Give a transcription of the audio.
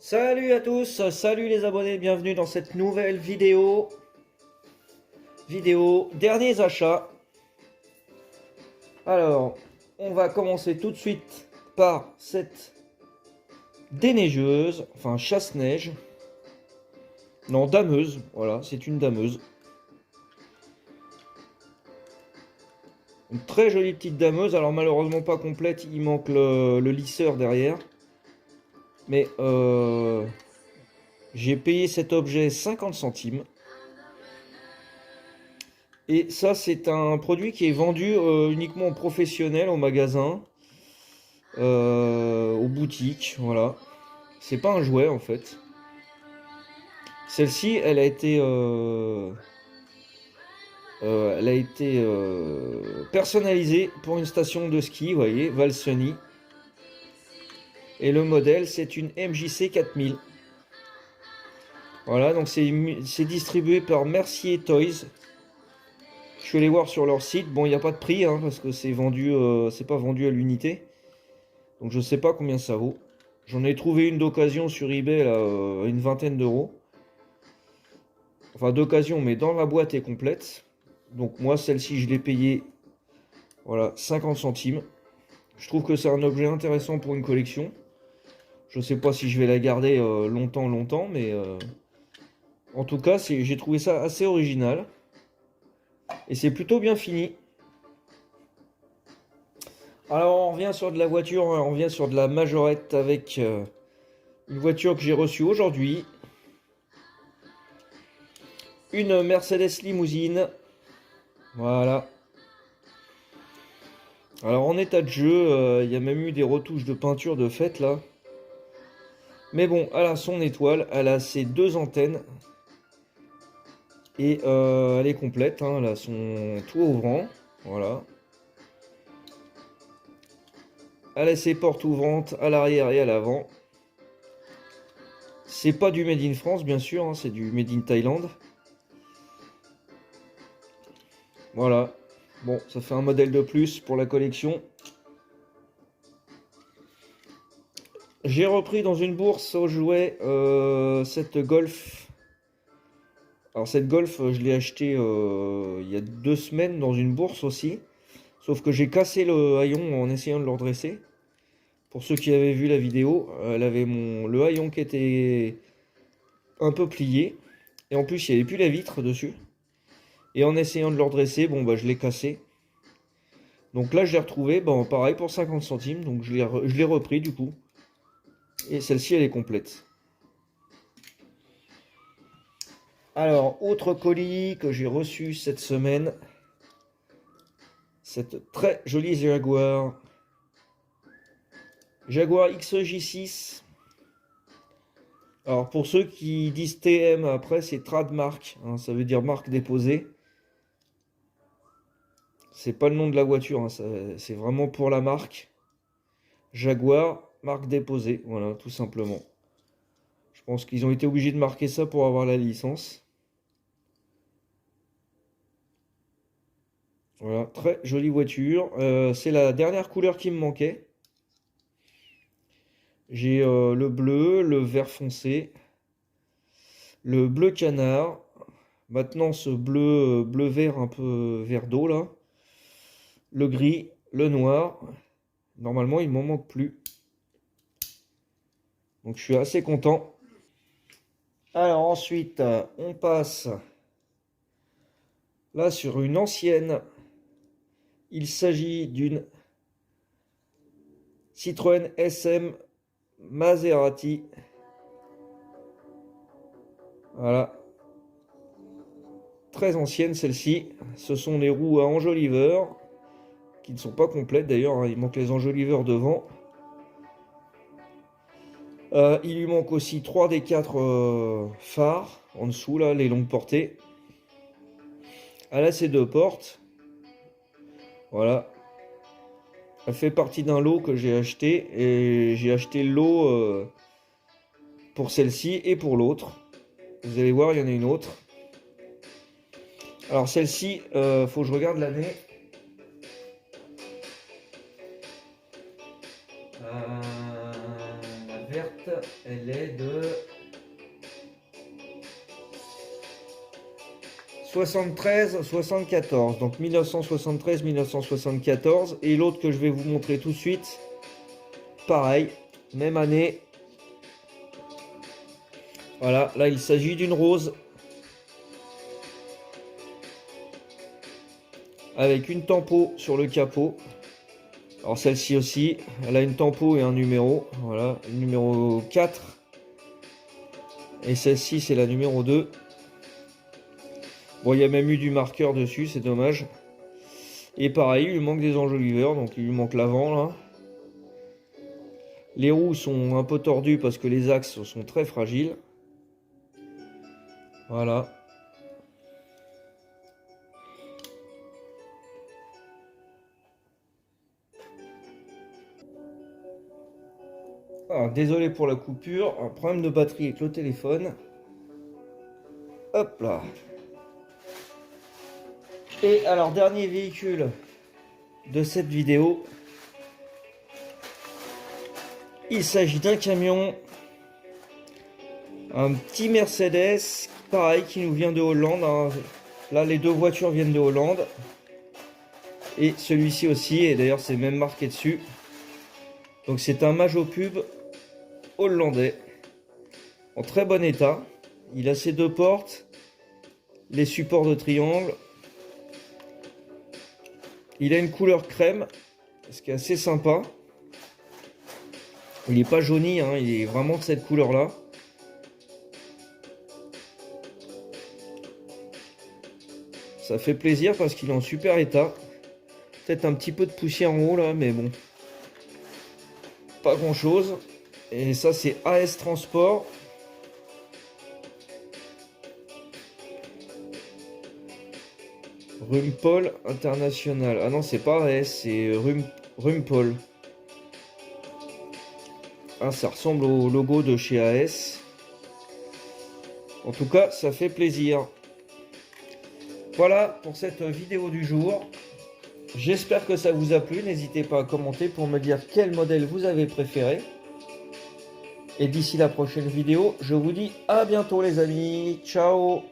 Salut à tous, salut les abonnés, bienvenue dans cette nouvelle vidéo. Derniers achats. Alors, on va commencer tout de suite par cette déneigeuse, enfin chasse-neige. Non, dameuse, voilà, c'est une dameuse. Une très jolie petite dameuse, alors malheureusement pas complète, il manque le lisseur derrière. Mais j'ai payé cet objet 50 centimes. Et ça, c'est un produit qui est vendu uniquement aux professionnels, au magasin, aux boutiques, voilà. C'est pas un jouet en fait. Celle-ci, elle a été personnalisée pour une station de ski, vous voyez, Valseny. Et le modèle, c'est une MJC 4000. Voilà, donc c'est distribué par Mercier Toys. Je suis allé voir sur leur site. Bon, il n'y a pas de prix, hein, parce que c'est pas vendu à l'unité. Donc je sais pas combien ça vaut. J'en ai trouvé une d'occasion sur eBay, là, une vingtaine d'euros. Enfin d'occasion, mais dans la boîte est complète. Donc moi, celle-ci, je l'ai payée, voilà, 50 centimes. Je trouve que c'est un objet intéressant pour une collection. Je sais pas si je vais la garder longtemps, mais en tout cas, j'ai trouvé ça assez original. Et c'est plutôt bien fini. Alors on revient sur de la voiture, on revient sur de la Majorette avec une voiture que j'ai reçue aujourd'hui. Une Mercedes limousine. Voilà. Alors en état de jeu, il y a même eu des retouches de peinture de fête là. Mais bon, elle a son étoile, elle a ses deux antennes. Et elle est complète, hein, elle a son toit ouvrant. Voilà. Elle a ses portes ouvrantes à l'arrière et à l'avant. C'est pas du Made in France bien sûr, hein, c'est du Made in Thaïlande. Voilà. Bon, ça fait un modèle de plus pour la collection. J'ai repris dans une bourse aux jouets cette Golf. Alors cette Golf, je l'ai acheté il y a 2 semaines dans une bourse aussi. Sauf que j'ai cassé le haillon en essayant de le redresser. Pour ceux qui avaient vu la vidéo, elle avait le haillon qui était un peu plié. Et en plus, il n'y avait plus la vitre dessus. Et en essayant de le redresser, bon bah je l'ai cassé. Donc là, je l'ai retrouvé, bon, pareil pour 50 centimes. Donc je l'ai repris du coup. Et celle-ci, elle est complète. Alors, autre colis que j'ai reçu cette semaine. Cette très jolie Jaguar. Jaguar XEJ6. Alors, pour ceux qui disent TM, après, c'est trademark. Hein, ça veut dire marque déposée. C'est pas le nom de la voiture. Hein, c'est vraiment pour la marque. Jaguar, marque déposée. Voilà, tout simplement. Je pense qu'ils ont été obligés de marquer ça pour avoir la licence. Voilà, très jolie voiture. C'est la dernière couleur qui me manquait. J'ai le bleu, le vert foncé, le bleu canard. Maintenant ce bleu vert un peu vert d'eau là. Le gris, le noir. Normalement il m'en manque plus. Donc je suis assez content. Alors ensuite on passe là sur une ancienne. Il s'agit d'une Citroën SM Maserati. Voilà. Très ancienne celle-ci. Ce sont les roues à enjoliveur. Qui ne sont pas complètes d'ailleurs. Hein. Il manque les enjoliveurs devant. Il lui manque aussi 3 des 4 phares. En dessous là, les longues portées. Elle a ses 2 portes. Voilà. Elle fait partie d'un lot que j'ai acheté. Et j'ai acheté le lot pour celle-ci et pour l'autre. Vous allez voir, il y en a une autre. Alors celle-ci, faut que je regarde l'année. verte, elle est de 73-74. Donc 1973-1974. Et l'autre que je vais vous montrer tout de suite, pareil, même année. Voilà, là il s'agit d'une rose. Avec une tempo sur le capot. Alors celle-ci aussi, elle a une tempo et un numéro. Voilà, le numéro 4. Et celle-ci c'est la numéro 2. Bon, il y a même eu du marqueur dessus, c'est dommage. Et pareil, il lui manque des enjoliveurs, donc il lui manque l'avant là. Les roues sont un peu tordues parce que les axes sont très fragiles. Voilà. Alors, désolé pour la coupure, un problème de batterie avec le téléphone. Hop là. Et alors, dernier véhicule de cette vidéo. Il s'agit d'un camion. Un petit Mercedes, pareil, qui nous vient de Hollande. Hein. Là, les deux voitures viennent de Hollande. Et celui-ci aussi, et d'ailleurs c'est même marqué dessus. Donc c'est un Majo Pub hollandais. En très bon état. Il a ses deux portes. Les supports de triangle. Il a une couleur crème, ce qui est assez sympa. Il n'est pas jauni, hein, il est vraiment de cette couleur-là. Ça fait plaisir parce qu'il est en super état. Peut-être un petit peu de poussière en haut là, mais bon. Pas grand-chose. Et ça c'est AS Transport. Rumpol International. Ah non, c'est pas AS, c'est Rumpol. Ah, ça ressemble au logo de chez AS. En tout cas, ça fait plaisir. Voilà pour cette vidéo du jour. J'espère que ça vous a plu. N'hésitez pas à commenter pour me dire quel modèle vous avez préféré. Et d'ici la prochaine vidéo, je vous dis à bientôt les amis. Ciao!